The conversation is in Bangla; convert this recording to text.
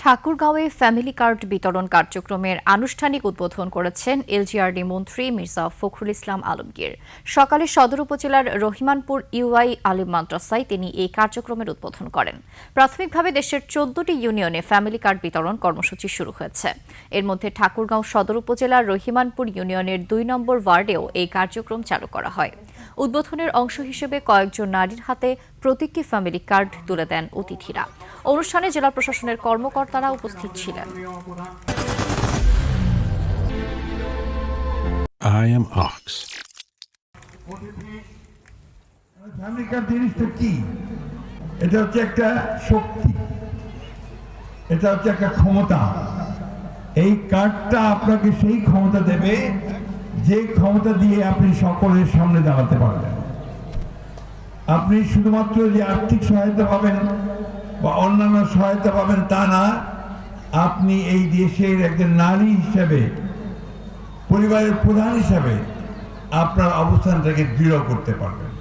ঠাকুরগাঁওয়ে ফ্যামিলি কার্ড বিতরণ কার্যক্রমের আনুষ্ঠানিক উদ্বোধন করেছেন এলজিআরডি মন্ত্রী মির্জা ফখরুল ইসলাম আলমগীর। সকালে সদর উপজেলার রহিমানপুর ইউআই আলিম মাদ্রাসায় তিনি এই কার্যক্রমের উদ্বোধন করেন। প্রাথমিকভাবে দেশের 14টি ইউনিয়নে ফ্যামিলি কার্ড বিতরণ কর্মসূচি শুরু হয়েছে। এর মধ্যে ঠাকুরগাঁও সদর উপজেলার রহিমানপুর ইউনিয়নের 2 নম্বর ওয়ার্ডেও এই কার্যক্রম চালু করা হয়। উদ্বোধনের অংশ হিসেবে কয়েকজন নারীর হাতে প্রতীকী ফ্যামিলি কার্ড তুলে দেন অতিথিরা। অনুষ্ঠানে জেলা প্রশাসনের কর্মকর্তারা উপস্থিত ছিলেন। I am Ox. Family card জিনিসটা কি? এটা হচ্ছে একটা শক্তি, এটা হচ্ছে একটা ক্ষমতা। এই কার্ডটা আপনাকে সেই ক্ষমতা দেবে যে ক্ষমতা দিয়ে আপনি সকলের সামনে দাঁড়াতে পারবেন। আপনি শুধুমাত্র যে আর্থিক সহায়তা পাবেন বা অন্যান্য সহায়তা পাবেন তা না, আপনি এই দেশের একজন নারী হিসেবে, পরিবারের প্রধান হিসেবে আপনার অবস্থানটাকে দৃঢ় করতে পারবেন।